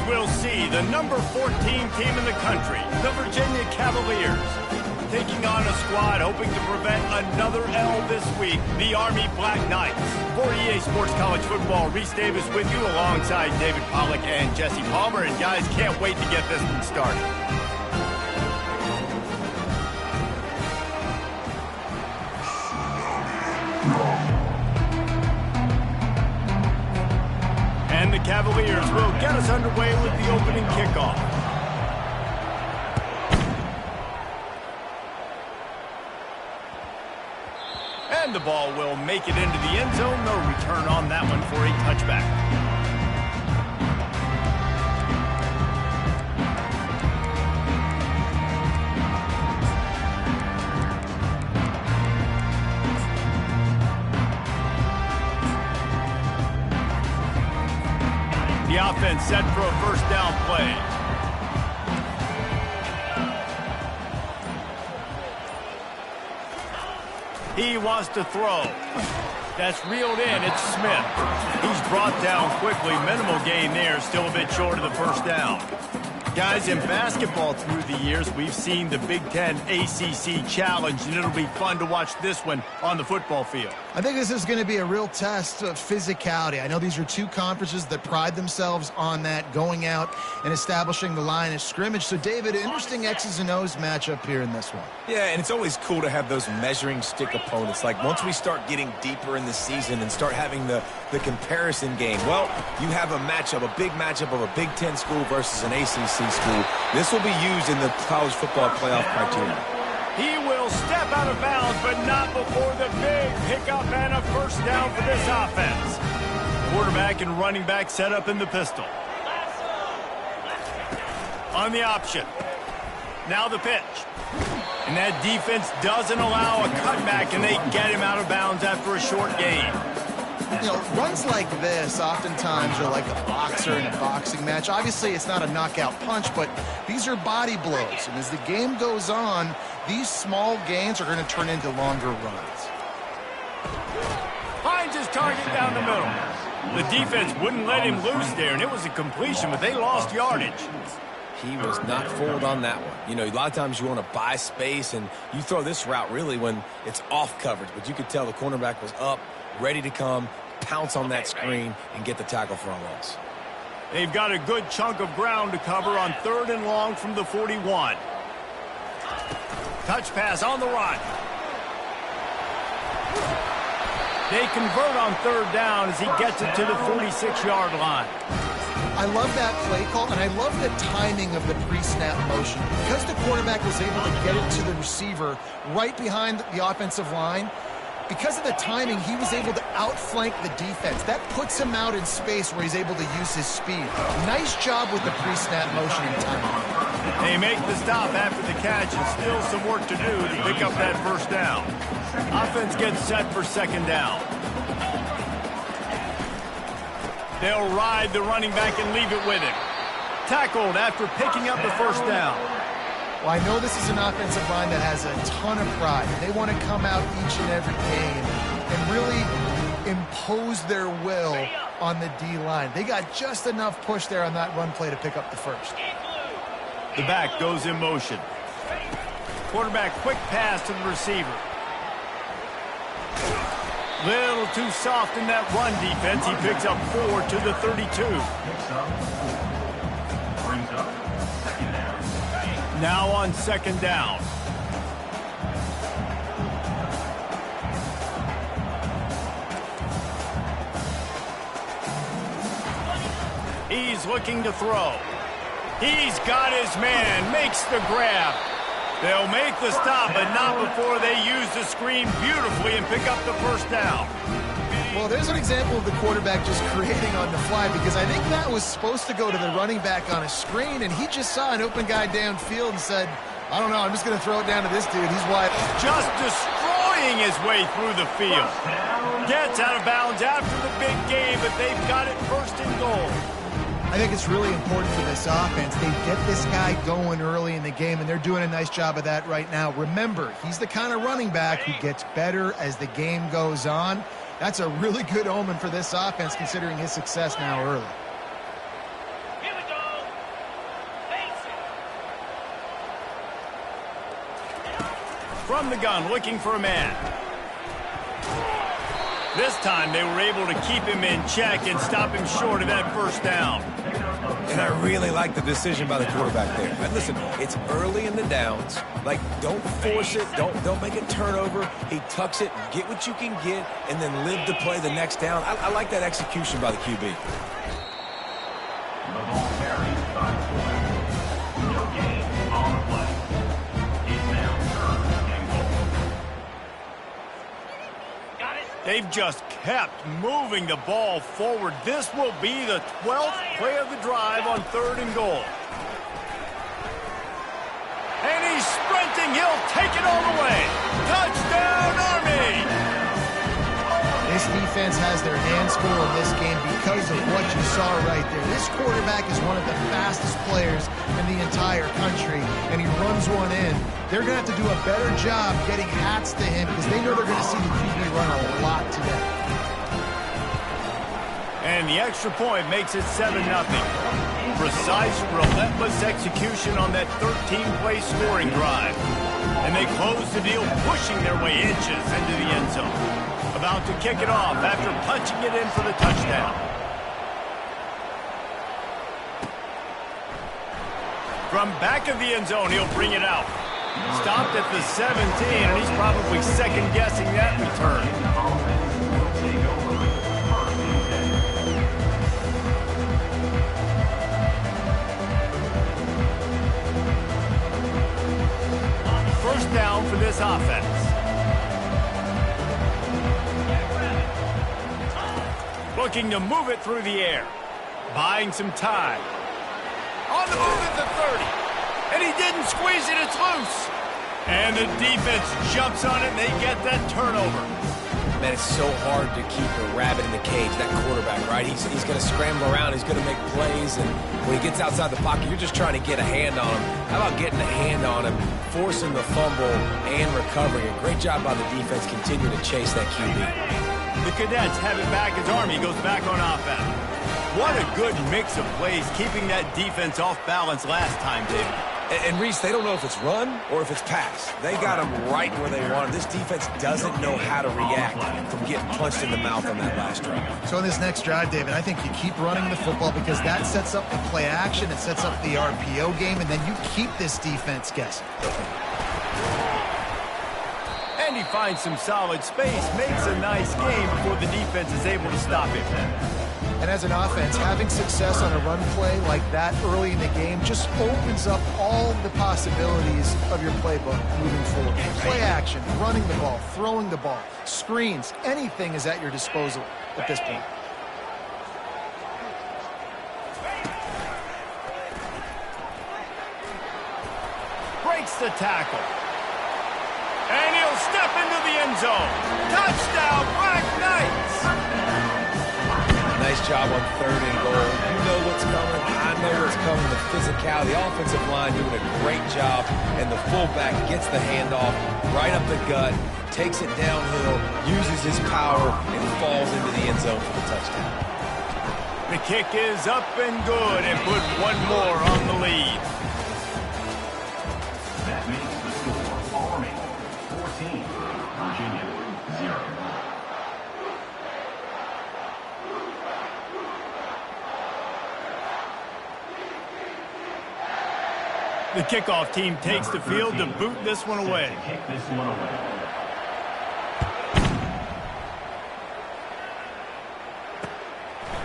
we'll see the number 14 team in the country, the Virginia Cavaliers, taking on a squad hoping to prevent another L this week, the Army Black Knights. For EA Sports College Football, Reese Davis with you alongside David Pollack and Jesse Palmer. And guys, can't wait to get this one started. And the Cavaliers will get us underway with the opening kickoff. And the ball will make it into the end zone. No return on that one for a touchback. The offense set for a first down play. He wants to throw. That's reeled in. It's Smith. He's brought down quickly. Minimal gain there. Still a bit short of the first down. Guys, in basketball through the years, we've seen the Big Ten ACC Challenge, and it'll be fun to watch this one on the football field. I think this is going to be a real test of physicality. I know these are two conferences that pride themselves on that, going out and establishing the line of scrimmage. So, David, interesting X's and O's matchup here in this one. Yeah, and it's always cool to have those measuring stick opponents. Like, once we start getting deeper in the season and start having the comparison game, well, you have a matchup, a big matchup of a Big Ten school versus an ACC school. This will be used in the college football playoff criteria. He will step out of bounds, but not before the big pickup and a first down for this offense. Quarterback and running back set up in the pistol. On the option. Now the pitch. And that defense doesn't allow a cutback, and they get him out of bounds after a short gain. You know, runs like this oftentimes are like a boxer in a boxing match. Obviously, it's not a knockout punch, but these are body blows. And as the game goes on, these small gains are going to turn into longer runs. Finds his target down the middle. The defense wouldn't let him loose there, and it was a completion, but they lost yardage. He was not fooled on that one. You know, a lot of times you want to buy space, and you throw this route really when it's off coverage. But you could tell the cornerback was up, ready to come, pounce on that screen, and get the tackle for a loss. They've got a good chunk of ground to cover on 3rd and long from the 41. Touch pass on the run. They convert on 3rd down as he gets it to the 46-yard line. I love that play call, and I love the timing of the pre-snap motion. Because the quarterback was able to get it to the receiver right behind the offensive line, because of the timing, he was able to outflank the defense. That puts him out in space where he's able to use his speed. Nice job with the pre-snap motion and timing. They make the stop after the catch, and still some work to do to pick up that first down. Offense gets set for 2nd down. They'll ride the running back and leave it with him. Tackled after picking up the first down. Well, I know this is an offensive line that has a ton of pride. They want to come out each and every game and really impose their will on the D-line. They got just enough push there on that run play to pick up the first. The back goes in motion. Quarterback quick pass to the receiver. Little too soft in that run defense. He picks up 4 to the 32. Now on 2nd down. He's looking to throw. He's got his man, makes the grab. They'll make the stop, but not before they use the screen beautifully and pick up the first down. Well, there's an example of the quarterback just creating on the fly, because I think that was supposed to go to the running back on a screen, and he just saw an open guy downfield and said, I don't know, I'm just going to throw it down to this dude. He's wide. Just destroying his way through the field. Gets out of bounds after the big game, but they've got it 1st and goal. I think it's really important for this offense. They get this guy going early in the game, and they're doing a nice job of that right now. Remember, he's the kind of running back who gets better as the game goes on. That's a really good omen for this offense, considering his success now early. From the gun, looking for a man. This time they were able to keep him in check and stop him short of that first down. And I really like the decision by the quarterback there. But listen, it's early in the downs. Like, don't force it. Don't make a turnover. He tucks it, get what you can get, and then live to play the next down. I like that execution by the QB. The ball carries by no gain on the play. It's now third and goal. They've just kept moving the ball forward. This will be the 12th play of the drive on 3rd and goal. And he's sprinting. He'll take it all the way. Touchdown, Army! This defense has their hands full in this game because of what you saw right there. This quarterback is one of the fastest players in the entire country, and he runs one in. They're going to have to do a better job getting hats to him because they know they're going to see the QB run a lot today. And the extra point makes it 7-0. Precise, relentless execution on that 13-play scoring drive. And they close the deal, pushing their way inches into the end zone. About to kick it off after punching it in for the touchdown. From back of the end zone, he'll bring it out. Stopped at the 17, and he's probably second-guessing that return. First down for this offense. Looking to move it through the air. Buying some time. On the move at the 30. And he didn't squeeze it, it's loose. And the defense jumps on it, and they get that turnover. Man, it's so hard to keep a rabbit in the cage, that quarterback, right? He's going to scramble around, he's going to make plays, and when he gets outside the pocket, you're just trying to get a hand on him. How about getting a hand on him, forcing the fumble, and recovering? A great job by the defense continuing to chase that QB. The Cadets have it back as Army goes back on offense. What a good mix of plays, keeping that defense off balance last time, David. And Reese, they don't know if it's run or if it's pass. They got them right where they want them. This defense doesn't know how to react from getting punched in the mouth on that last drive. So in this next drive, David, I think you keep running the football because that sets up the play action, it sets up the RPO game, and then you keep this defense guessing. And he finds some solid space, makes a nice game before the defense is able to stop him. And as an offense, having success on a run play like that early in the game just opens up all the possibilities of your playbook moving forward. Play action, running the ball, throwing the ball, screens, anything is at your disposal at this point. Breaks the tackle. And he'll step into the end zone. Touchdown, Black Knights! Nice job on 3rd and goal. You know what's coming. I know what's coming. The physicality, the offensive line doing a great job, and the fullback gets the handoff right up the gut, takes it downhill, uses his power, and falls into the end zone for the touchdown. The kick is up and good, and put one more on the lead. That makes the score Army 14, Virginia 0. The kickoff team takes the field to boot this one away. Kick this one away.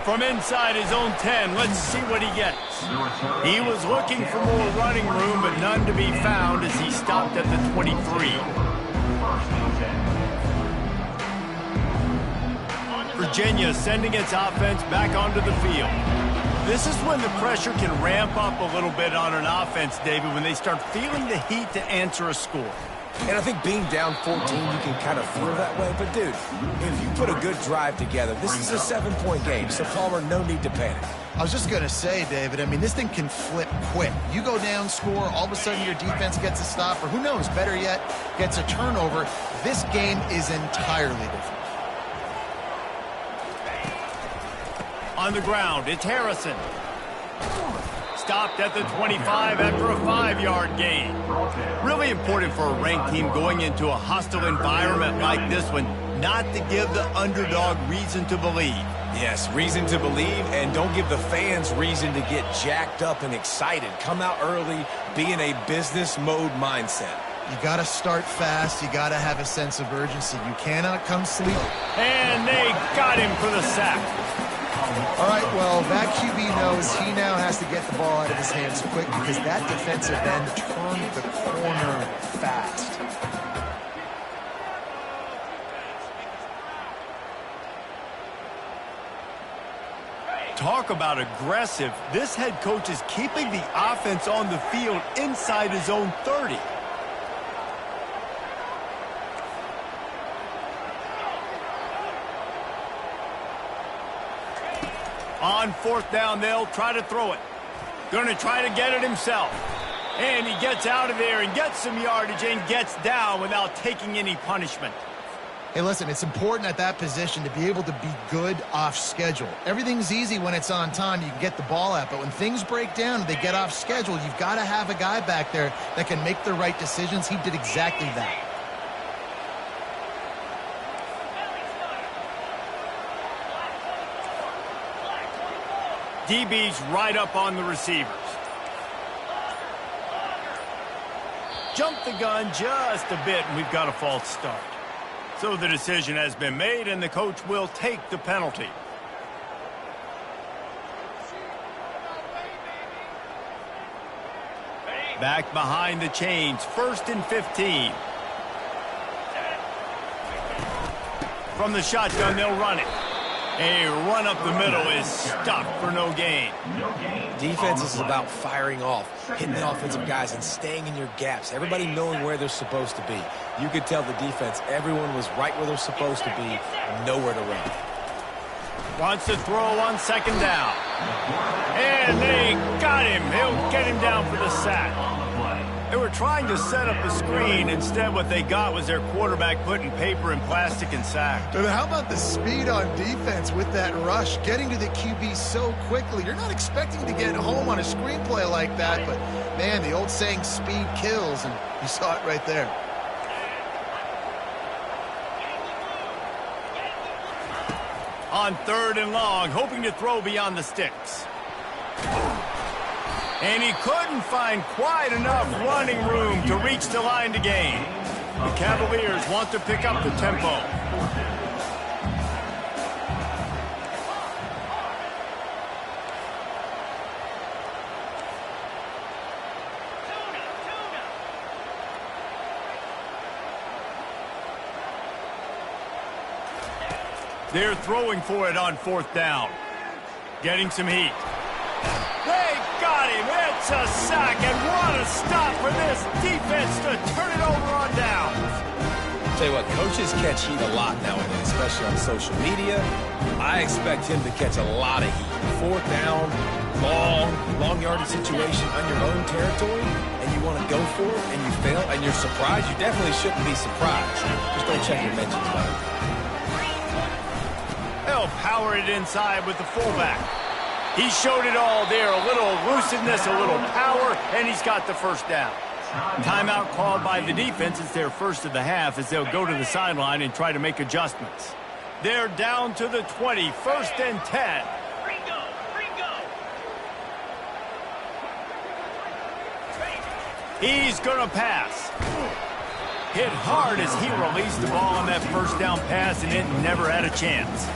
From inside his own 10, let's see what he gets. He was looking for more running room, but none to be found as he stopped at the 23. Virginia sending its offense back onto the field. This is when the pressure can ramp up a little bit on an offense, David, when they start feeling the heat to answer a score. And I think being down 14, you can kind of feel that way. But, dude, if you put a good drive together, this is a 7-point game. So, Palmer, no need to panic. I was just going to say, David, I mean, this thing can flip quick. You go down, score, all of a sudden your defense gets a stop, or who knows, better yet, gets a turnover. This game is entirely different. On the ground, it's Harrison. stopped at the 25 after a 5-yard gain. Really important for a ranked team going into a hostile environment like this one, not to give the underdog reason to believe. Yes, reason to believe, and don't give the fans reason to get jacked up and excited. Come out early, be in a business mode mindset. You got to start fast. You got to have a sense of urgency. You cannot come sleep. And they got him for the sack. All right, well, that QB knows he now has to get the ball out of his hands quick because that defensive end turned the corner fast. Talk about aggressive. This head coach is keeping the offense on the field inside his own 30. On 4th down, they'll try to throw it. Going to try to get it himself. And he gets out of there and gets some yardage and gets down without taking any punishment. Hey, listen, it's important at that position to be able to be good off schedule. Everything's easy when it's on time. You can get the ball out. But when things break down and they get off schedule, you've got to have a guy back there that can make the right decisions. He did exactly that. DB's right up on the receivers. Jumped the gun just a bit, and we've got a false start. So the decision has been made, and the coach will take the penalty. Back behind the chains, 1st and 15. From the shotgun, they'll run it. A run up the middle is stopped for no gain. Defense is about firing off, hitting the offensive guys, and staying in your gaps. Everybody knowing where they're supposed to be. You could tell the defense, everyone was right where they're supposed to be, nowhere to run. Wants to throw on 2nd down. And they got him. He'll get him down for the sack. They were trying to set up a screen. Instead, what they got was their quarterback putting paper and plastic and sacked. And how about the speed on defense with that rush, getting to the QB so quickly? You're not expecting to get home on a screenplay like that, but, man, the old saying, speed kills, and you saw it right there. On 3rd and long, hoping to throw beyond the sticks. And he couldn't find quite enough running room to reach the line to gain. The Cavaliers want to pick up the tempo. They're throwing for it on 4th down. Getting some heat. They got him. It's a sack, and what a stop for this defense to turn it over on down. Tell you what, coaches catch heat a lot nowadays, especially on social media. I expect him to catch a lot of heat. 4th down, long yardage situation on your own territory, and you want to go for it, and you fail, and you're surprised. You definitely shouldn't be surprised. Just don't check your mentions, buddy. They'll power it inside with the fullback. He showed it all there. A little elusiveness, a little power, and he's got the 1st down. Timeout called by the defense. It's their first of the half as they'll go to the sideline and try to make adjustments. They're down to the 20, 1st and 10. He's going to pass. Hit hard as he released the ball on that 1st down pass, and it never had a chance.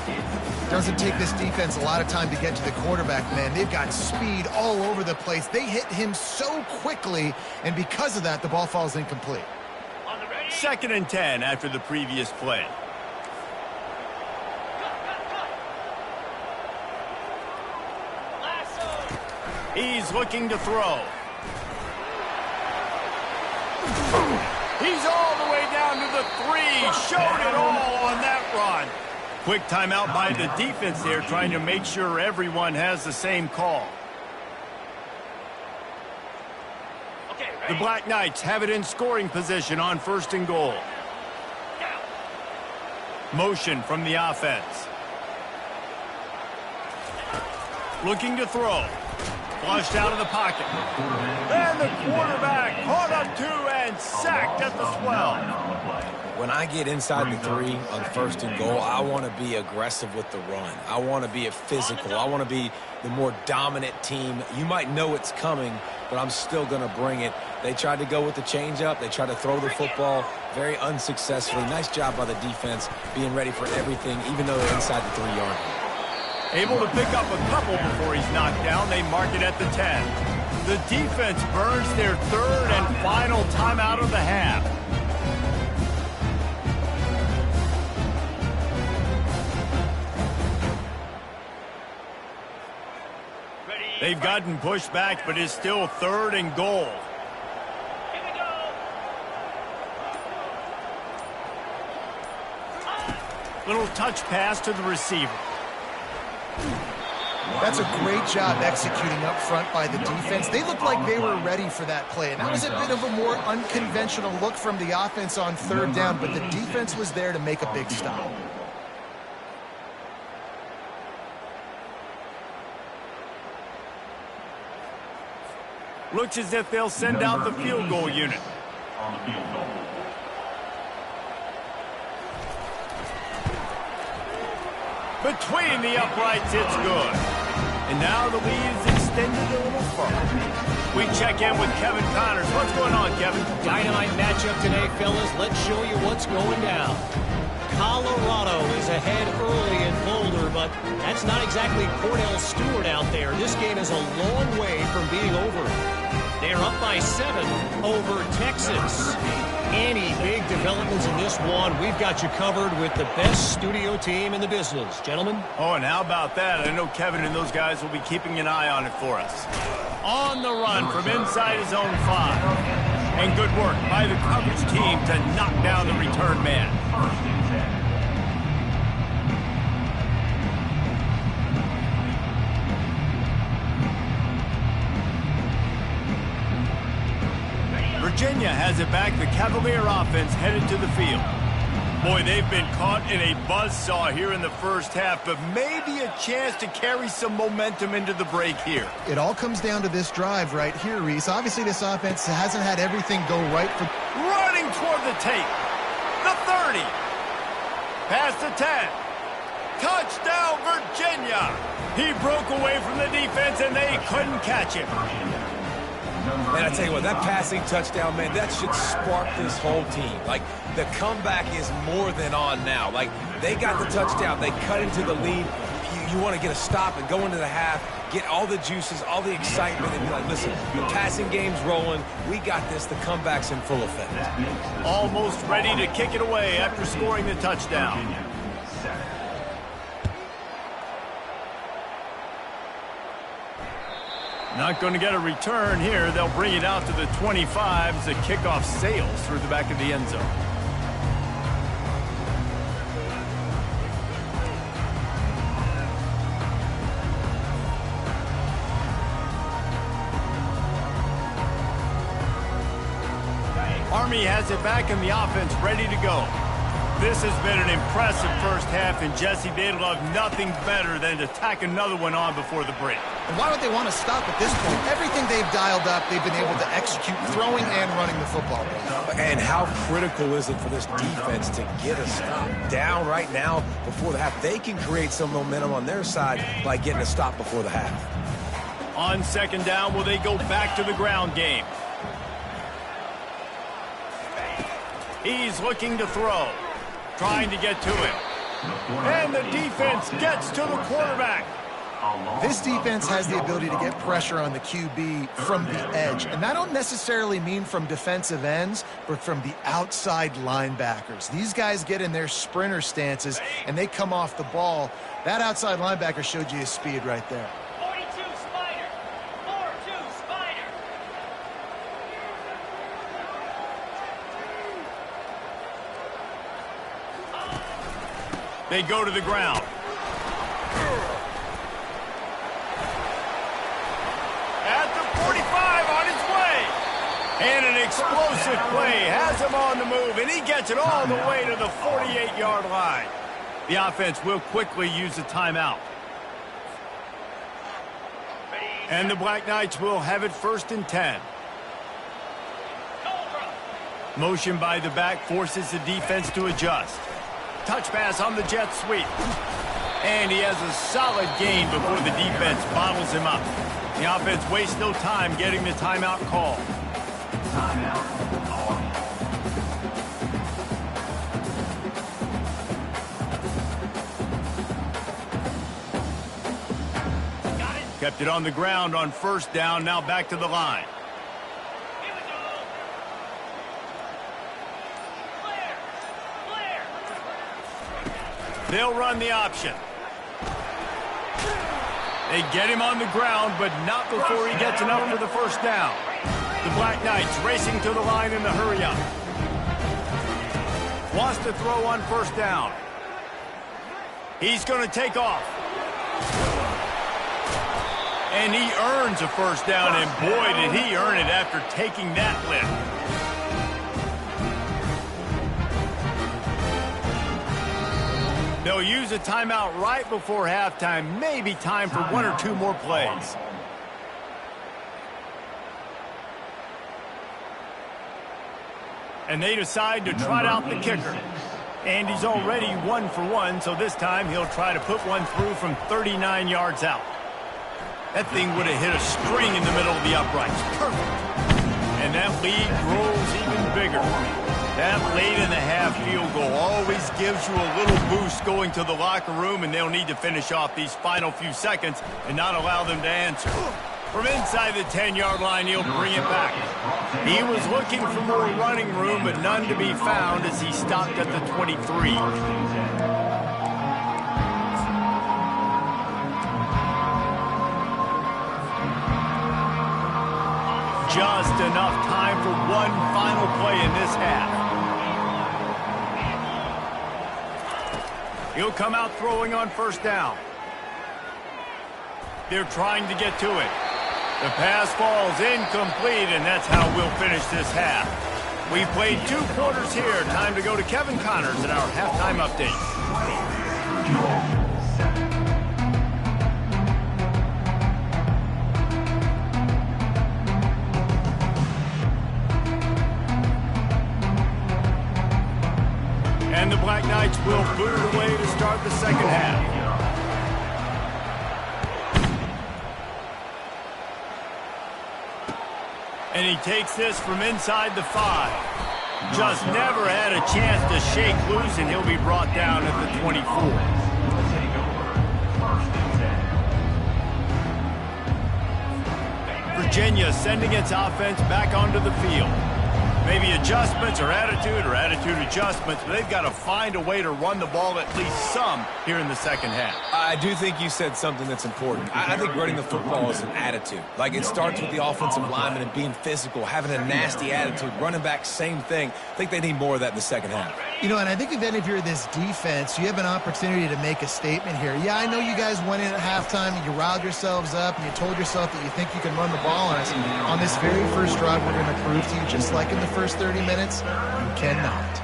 Doesn't take this defense a lot of time to get to the quarterback, man. They've got speed all over the place. They hit him so quickly, and because of that, the ball falls incomplete. 2nd and 10 after the previous play. He's looking to throw. He's all the way down to the 3. Showed it all on that run. Quick timeout by the defense there, trying to make sure everyone has the same call. The Black Knights have it in scoring position on 1st and goal. Motion from the offense. Looking to throw. Flushed out of the pocket. And the quarterback caught up to and sacked at the 12. When I get inside the 3 on 1st and goal, I want to be aggressive with the run. I want to be physical. I want to be the more dominant team. You might know it's coming, but I'm still going to bring it. They tried to go with the changeup. They tried to throw the football very unsuccessfully. Nice job by the defense being ready for everything, even though they're inside the 3-yard line. Able to pick up a couple before he's knocked down. They mark it at the 10. The defense burns their 3rd and final timeout of the half. They've gotten pushed back, but it's still 3rd and goal. Little touch pass to the receiver. That's a great job executing up front by the defense. They looked like they were ready for that play. And that was a bit of a more unconventional look from the offense on 3rd down, but the defense was there to make a big stop. Looks as if they'll send out the field goal unit. On the field goal. Between the uprights, it's good. And now the lead is extended a little further. We check in with Kevin Connors. What's going on, Kevin? Dynamite matchup today, fellas. Let's show you what's going down. Colorado is ahead early in Boulder, but that's not exactly Cordell Stewart out there. This game is a long way from being over. They're up by 7 over Texas. Any big developments in this one, we've got you covered with the best studio team in the business. Gentlemen? Oh, and how about that? I know Kevin and those guys will be keeping an eye on it for us. On the run from inside his own 5. And good work by the coverage team to knock down the return man. First and 10. Virginia has it back. The Cavalier offense headed to the field. Boy, they've been caught in a buzzsaw here in the first half, but maybe a chance to carry some momentum into the break here. It all comes down to this drive right here, Reese. Obviously, this offense hasn't had everything go right for... Running toward the tape. The 30. Past the 10. Touchdown, Virginia. He broke away from the defense, and they couldn't catch him. Man, I tell you what, that passing touchdown, man, that should spark this whole team. Like, the comeback is more than on now. Like, they got the touchdown. They cut into the lead. You want to get a stop and go into the half, get all the juices, all the excitement, and be like, listen, the passing game's rolling. We got this. The comeback's in full effect. Almost ready to kick it away after scoring the touchdown. Not going to get a return here. They'll bring it out to the 25 as the kickoff sails through the back of the end zone. Army has it back and the offense ready to go. This has been an impressive first half, and Jesse, they'd love nothing better than to tack another one on before the break. And why would they want to stop at this point? Everything they've dialed up, they've been able to execute throwing and running the football. And how critical is it for this defense to get a stop down right now before the half? They can create some momentum on their side by getting a stop before the half. On second down, will they go back to the ground game? He's looking to throw. Trying to get to him. And the defense gets to the quarterback. This defense has the ability to get pressure on the QB from the edge. And I don't necessarily mean from defensive ends, but from the outside linebackers. These guys get in their sprinter stances, and they come off the ball. That outside linebacker showed you his speed right there. 42 Spider. 4-2 Spider. They go to the ground. At the 45, on his way. And an explosive play has him on the move, and he gets it all the way to the 48-yard line. The offense will quickly use a timeout. And the Black Knights will have it 1st and 10. Motion by the back forces the defense to adjust. Touch pass on the jet sweep. And he has a solid gain before the defense bottles him up. The offense wastes no time getting the timeout call. Kept it on the ground on 1st down, now back to the line. They'll run the option. They get him on the ground, but not before he gets enough for the 1st down. The Black Knights racing to the line in the hurry-up. Wants to throw on 1st down. He's going to take off. And he earns a 1st down, and boy, did he earn it after taking that lift. They'll use a timeout right before halftime, maybe time for 1 or 2 more plays. And they decide to trot out the kicker. And he's already 1 for 1, so this time he'll try to put one through from 39 yards out. That thing would have hit a string in the middle of the uprights. Perfect. And that lead grows even bigger. That late-in-the-half field goal always gives you a little boost going to the locker room, and they'll need to finish off these final few seconds and not allow them to answer. From inside the 10-yard line, he'll bring it back. He was looking for more running room, but none to be found as he stopped at the 23. Just enough time for one final play in this half. He'll come out throwing on 1st down. They're trying to get to it. The pass falls incomplete, and that's how we'll finish this half. We've played 2 quarters here. Time to go to Kevin Connors in our halftime update. And the Black Knights will boot it away to start the second half. And he takes this from inside the 5. Just never had a chance to shake loose, and he'll be brought down at the 24. Virginia sending its offense back onto the field. Maybe adjustments or attitude adjustments, but they've got to find a way to run the ball at least some here in the second half. I do think you said something that's important. I think running the football is an attitude. Like, it starts with the offensive lineman and being physical, having a nasty attitude. Running back, same thing. I think they need more of that in the second half. You know, and I think then if you're this defense, you have an opportunity to make a statement here. Yeah, I know you guys went in at halftime and you riled yourselves up and you told yourself that you think you can run the ball on us. On this very first drive, we're going to prove to you, just like in the first 30 minutes, you cannot.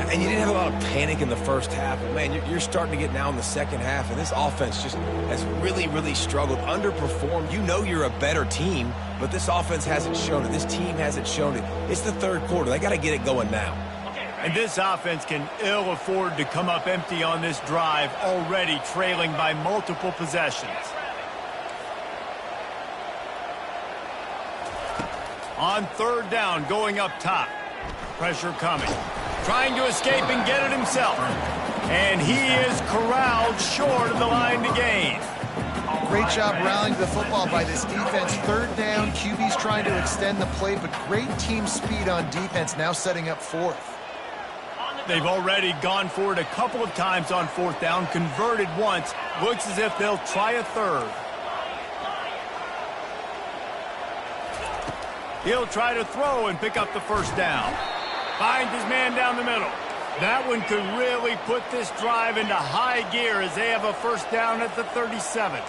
And you didn't have a lot of panic in the first half. But man, you're starting to get now in the second half, and this offense just has really, really struggled, underperformed. You know you're a better team, but this offense hasn't shown it. This team hasn't shown it. It's the 3rd quarter. They got to get it going now. And this offense can ill afford to come up empty on this drive, already trailing by multiple possessions. On 3rd down, going up top. Pressure coming. Trying to escape and get it himself. And he is corralled short of the line to gain. Great job rallying the football by this defense. 3rd down, QB's trying to extend the play, but great team speed on defense, now setting up 4th. They've already gone for it a couple of times on 4th down, converted once. Looks as if they'll try a 3rd. He'll try to throw and pick up the 1st down. Finds his man down the middle. That one could really put this drive into high gear as they have a 1st down at the 37.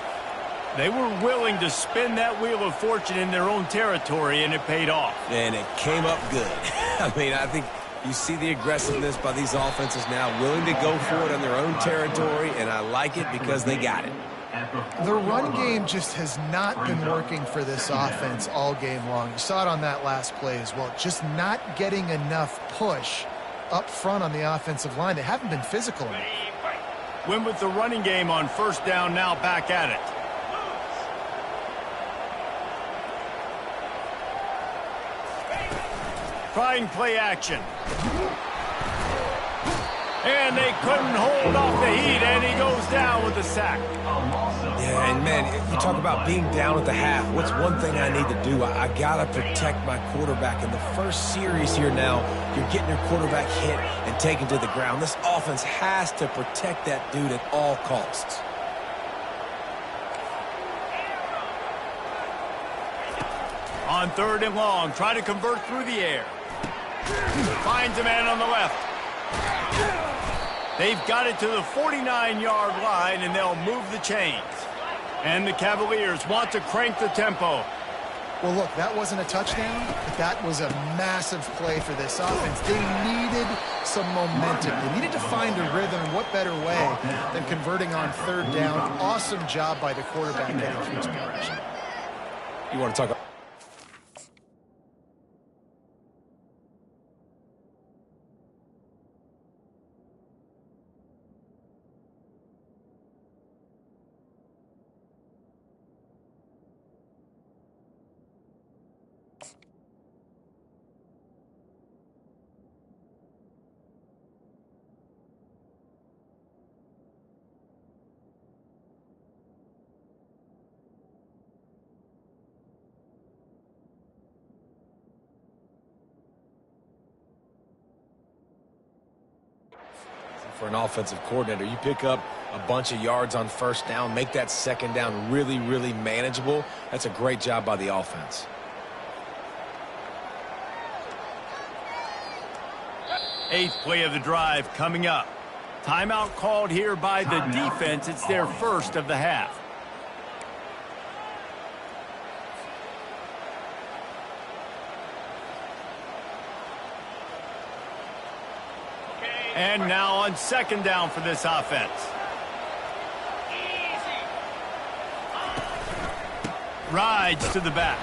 They were willing to spin that wheel of fortune in their own territory, and it paid off. And it came up good. I mean, I think you see the aggressiveness by these offenses now, willing to go for it on their own territory, and I like it because they got it. The run game just has not been working for this offense all game long. You saw it on that last play as well. Just not getting enough push up front on the offensive line. They haven't been physical enough. Win with the running game on first down, now back at it. Trying play action. And they couldn't hold off the heat, and he goes down with the sack. Yeah, and man, you talk about being down at the half. What's one thing I need to do? I got to protect my quarterback. In the first series here now, you're getting your quarterback hit and taken to the ground. This offense has to protect that dude at all costs. On third and long, try to convert through the air. Finds a man on the left. They've got it to the 49-yard line, and they'll move the chains. And the Cavaliers want to crank the tempo. Well, look, that wasn't a touchdown, but that was a massive play for this offense. They needed some momentum. They needed to find a rhythm, and what better way than converting on third down. Awesome job by the quarterback getting through his progression. You want to talk about... For an offensive coordinator, you pick up a bunch of yards on first down, make that second down really, really manageable. That's a great job by the offense. Eighth play of the drive coming up. Timeout called here by the defense. It's their first of the half. And now on second down for this offense. Rides to the back.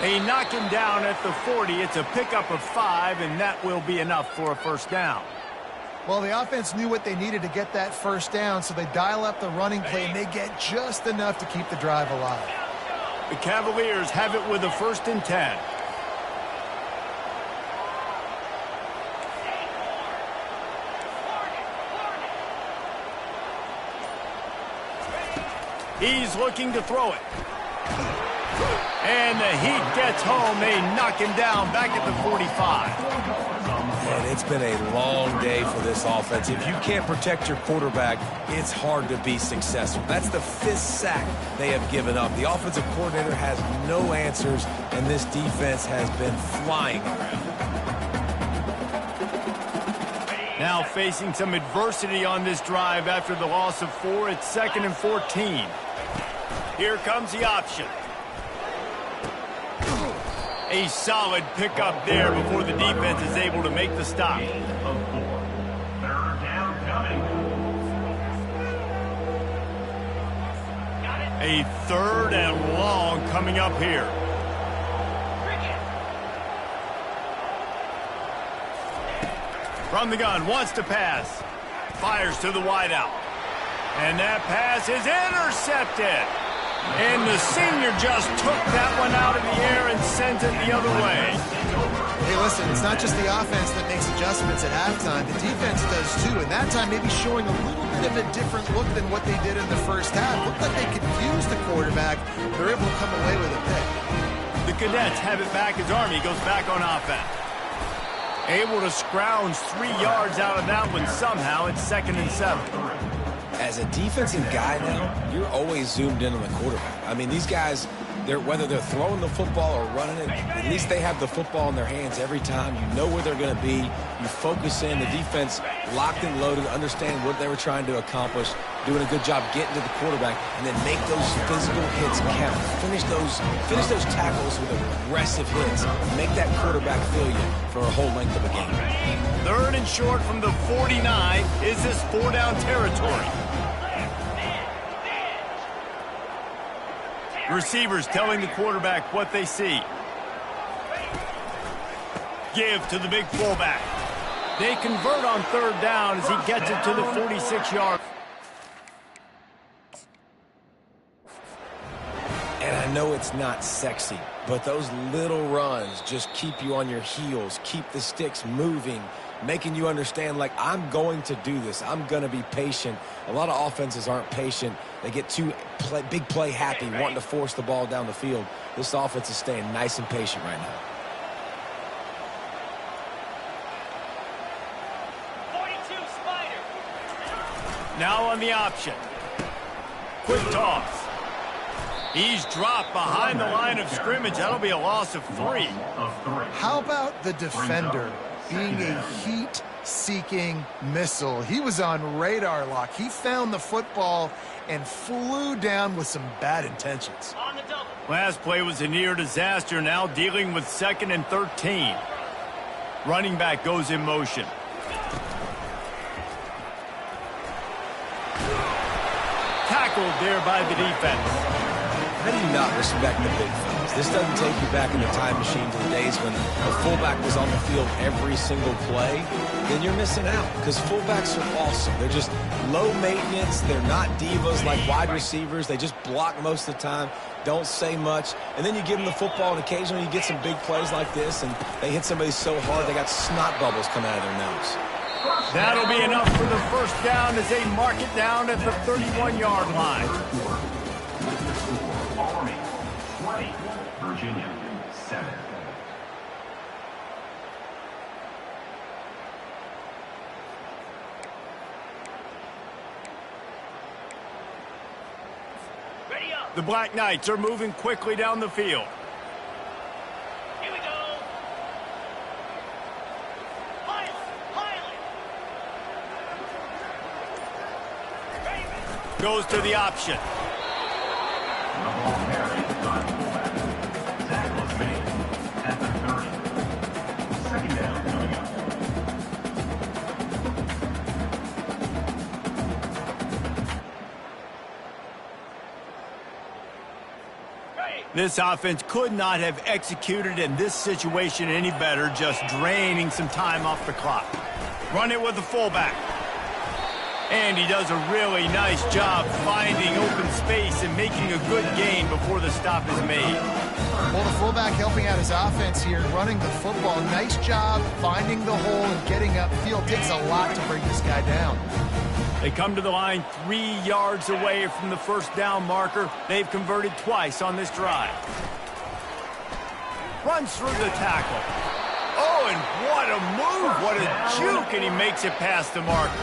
They knock him down at the 40. It's a pickup of 5, and that will be enough for a first down. Well, the offense knew what they needed to get that first down, so they dial up the running play, and they get just enough to keep the drive alive. The Cavaliers have it with a 1st and 10. He's looking to throw it. And the Heat gets home. They knock him down back at the 45. Man, it's been a long day for this offense. If you can't protect your quarterback, it's hard to be successful. That's the 5th sack they have given up. The offensive coordinator has no answers, and this defense has been flying around. Now facing some adversity on this drive after the loss of 4. It's 2nd and 14. Here comes the option. A solid pickup there before the defense is able to make the stop. Third down coming. A 3rd and long coming up here. From the gun, wants to pass. Fires to the wideout. And that pass is intercepted. And the senior just took that one out of the air and sent it the other way. Hey, listen, it's not just the offense that makes adjustments at halftime. The defense does too, and that time maybe showing a little bit of a different look than what they did in the first half. Looked like they confused the quarterback. They're able to come away with a pick. The Cadets have it back as Army goes back on offense. Able to scrounge 3 yards out of that one somehow. It's 2nd and 7. As a defensive guy now, you're always zoomed in on the quarterback. I mean, these guys, whether they're throwing the football or running it, at least they have the football in their hands every time. You know where they're going to be. You focus in. The defense locked and loaded, understand what they were trying to accomplish, doing a good job getting to the quarterback, and then make those physical hits count. Finish those tackles with aggressive hits. Make that quarterback feel you for a whole length of a game. 3rd and short from the 49. Is this 4-down territory? Receivers telling the quarterback what they see. Give to the big fullback. They convert on third down as he gets it to the 46-yard. And I know it's not sexy, but those little runs just keep you on your heels, keep the sticks moving, making you understand, like, I'm going to do this. I'm going to be patient. A lot of offenses aren't patient. They get too big play happy, wanting to force the ball down the field. This offense is staying nice and patient right now. 42 Spider. Now on the option. Quick toss. He's dropped behind the line of scrimmage. That'll be a loss of 3. How about the defender being a heat-seeking missile? He was on radar lock. He found the football and flew down with some bad intentions. Last play was a near disaster, now dealing with 2nd and 13. Running back goes in motion. Tackled there by the defense. How do you not respect the big fellas? This doesn't take you back in the time machine to the days when the fullback was on the field every single play. Then you're missing out, because fullbacks are awesome. They're just low maintenance. They're not divas like wide receivers. They just block most of the time, don't say much. And then you give them the football, and occasionally you get some big plays like this, and they hit somebody so hard they got snot bubbles coming out of their nose. That'll be enough for the first down as they mark it down at the 31-yard line. Army 20, Virginia 7. The Black Knights are moving quickly down the field. Here we go. Goes to the option. The ball carried by fullback. Zach was made at the 30. Second down coming up. This offense could not have executed in this situation any better, just draining some time off the clock. Run it with the fullback. And he does a really nice job finding open space and making a good gain before the stop is made. Well, the fullback helping out his offense here, running the football. Nice job finding the hole and getting upfield. Takes a lot to bring this guy down. They come to the line 3 yards away from the first down marker. They've converted twice on this drive. Runs through the tackle. Oh, and what a move. What a juke, and he makes it past the marker.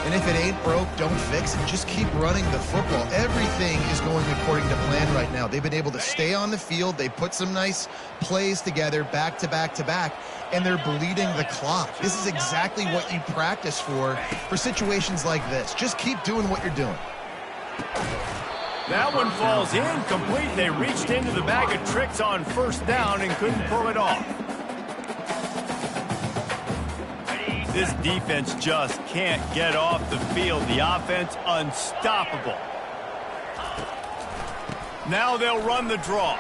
And if it ain't broke, don't fix it. Just keep running the football. Everything is going according to plan right now. They've been able to stay on the field. They put some nice plays together back to back to back, and they're bleeding the clock. This is exactly what you practice for situations like this. Just keep doing what you're doing. That one falls incomplete. They reached into the bag of tricks on first down and couldn't pull it off. This defense just can't get off the field. The offense unstoppable. Now they'll run the draw.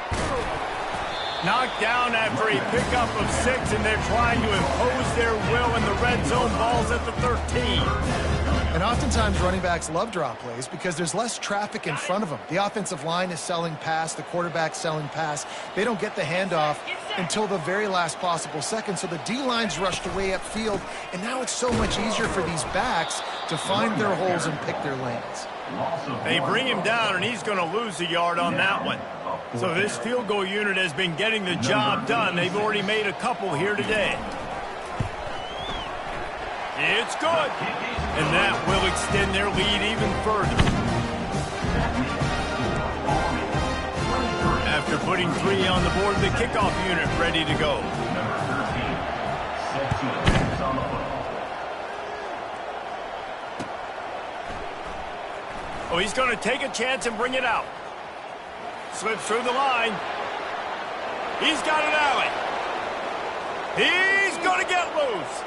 Knocked down after a pickup of 6, and they're trying to impose their will in the red zone. Balls at the 13. And oftentimes running backs love draw plays because there's less traffic in front of them. The offensive line is selling pass, the quarterback's selling pass. They don't get the handoff until the very last possible second, so the D-line's rushed away upfield, and now it's so much easier for these backs to find their holes and pick their lanes. They bring him down, and he's going to lose a yard on that one. So this field goal unit has been getting the job done. They've already made a couple here today. It's good. And that will extend their lead even further. After putting 3 on the board, the kickoff unit ready to go. Number 13, set to advance on the football. Oh, he's going to take a chance and bring it out. Slips through the line. He's got an alley. He's going to get loose.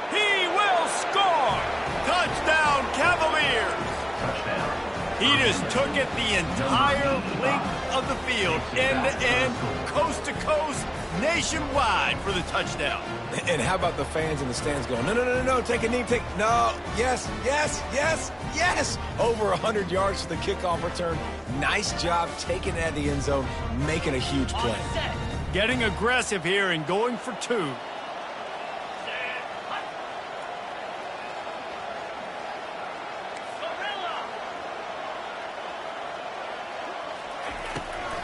He will score. Touchdown, Cavaliers. Touchdown, He just took it the entire length of the field, end to end, coast to coast, nationwide for the touchdown. And how about the fans in the stands going, no, no, no, no, no, take a knee, no, yes, yes, yes, yes. Over 100 yards for the kickoff return. Nice job taking it out of the end zone, making a huge play. Getting aggressive here and going for two.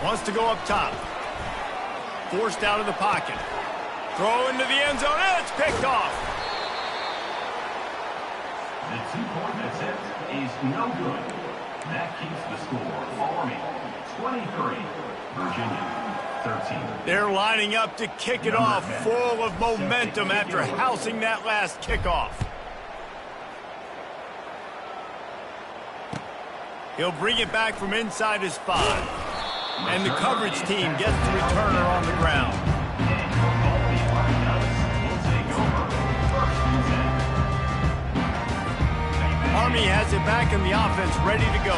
Wants to go up top. Forced out of the pocket. Throw into the end zone, and it's picked off. The two-point attempt is no good. That keeps the score. Army 23, Virginia 13. They're lining up to kick it off, full of momentum after housing that last kickoff. He'll bring it back from inside his 5. And the coverage team gets the returner on the ground. Army has it back in the offense, ready to go.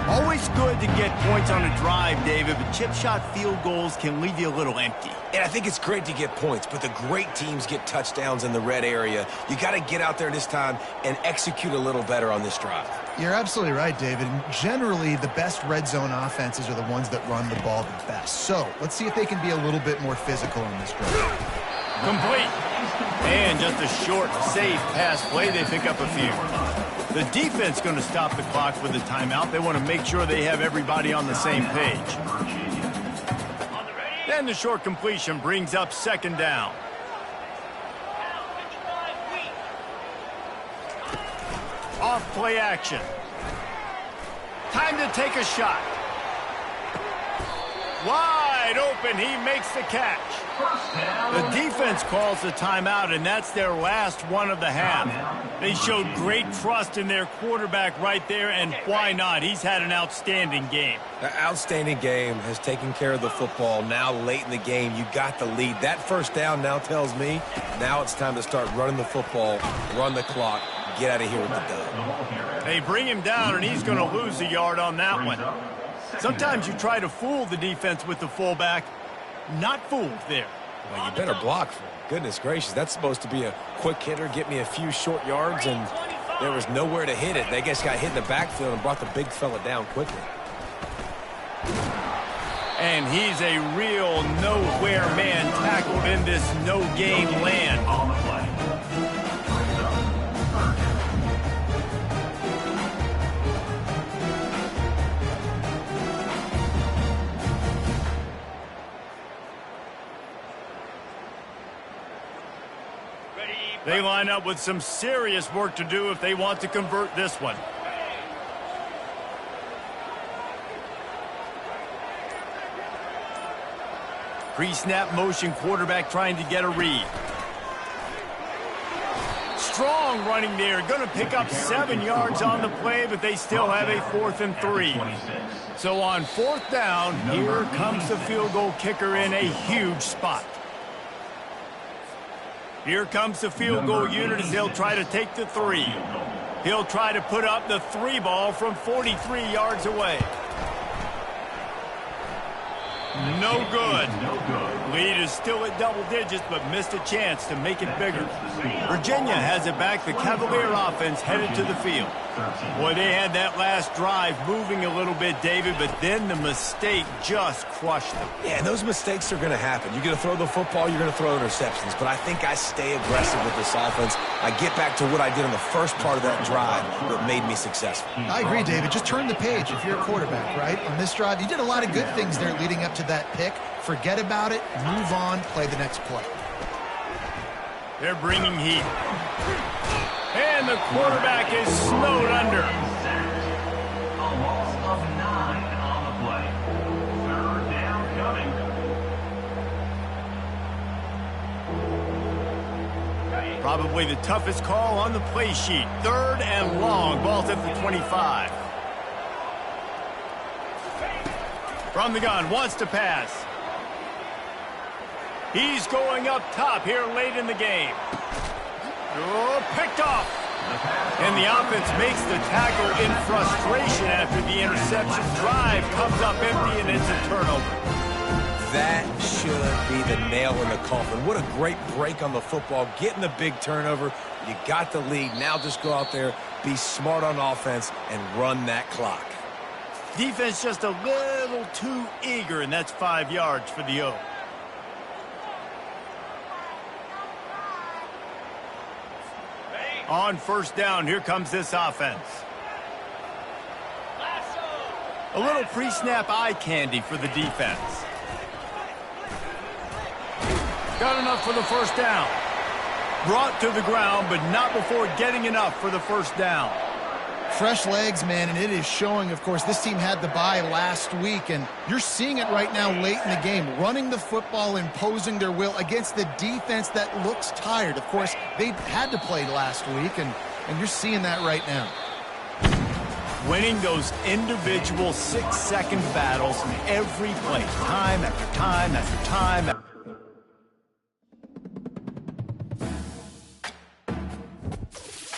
Always good to get points on a drive, David, but chip shot field goals can leave you a little empty. And I think it's great to get points, but the great teams get touchdowns in the red area. You got to get out there this time and execute a little better on this drive. You're absolutely right, David. And generally, the best red zone offenses are the ones that run the ball the best. So let's see if they can be a little bit more physical in this drive. Complete. And just a short, safe pass play. They pick up a few. The defense going to stop the clock with a timeout. They want to make sure they have everybody on the same page. Then the short completion brings up second down. Off play action. Time to take a shot. Wide open, he makes the catch. The defense calls the timeout, and that's their last one of the half. They showed great trust in their quarterback right there, and why not? He's had an outstanding game. An outstanding game, has taken care of the football. Now late in the game, you got the lead. That first down now tells me now it's time to start running the football, run the clock, get out of here with the dub. They bring him down, and he's going to lose a yard on that one. Sometimes you try to fool the defense with the fullback. Not fooled there. Well, you better block for him. Goodness gracious, that's supposed to be a quick hitter, get me a few short yards, and there was nowhere to hit it. They just got hit in the backfield and brought the big fella down quickly. And he's a real nowhere man tackled in this no-game land. On the play. They line up with some serious work to do if they want to convert this one. Pre-snap motion, quarterback trying to get a read. Strong running there, going to pick up 7 yards on the play, but they still have a 4th and 3. So on 4th down, here comes the field goal kicker in a huge spot. Here comes the field goal unit as they'll try to take the 3. He'll try to put up the 3 ball from 43 yards away. No good. Lead is still at double digits, but missed a chance to make it bigger. Virginia has it back. The Cavalier offense headed to the field. Boy, they had that last drive moving a little bit, David, but then the mistake just crushed them. Yeah, and those mistakes are going to happen. You're going to throw the football, you're going to throw interceptions, but I think I stay aggressive with this offense. I get back to what I did in the first part of that drive that made me successful. I agree, David. Just turn the page if you're a quarterback, right? On this drive, you did a lot of good things there leading up to that pick. Forget about it, move on, play the next play. They're bringing heat. And the quarterback is snowed under. A loss of 9 on the play. 3rd down coming. Probably the toughest call on the play sheet. 3rd and long. Ball's at the 25. From the gun, wants to pass. He's going up top here late in the game. Oh, picked off. And the offense makes the tackle in frustration after the interception. Drive comes up empty, and it's a turnover. That should be the nail in the coffin. What a great break on the football. Getting the big turnover. You got the lead. Now just go out there, be smart on offense, and run that clock. Defense just a little too eager, and that's 5 yards for the O. On first down, here comes this offense. A little pre-snap eye candy for the defense. Got enough for the first down. Brought to the ground, but not before getting enough for the first down. Fresh legs, man, and it is showing. Of course, this team had the bye last week, and you're seeing it right now late in the game. Running the football, imposing their will against the defense that looks tired. Of course, they had to play last week, and you're seeing that right now. Winning those individual 6-second battles in every play, time after time after time.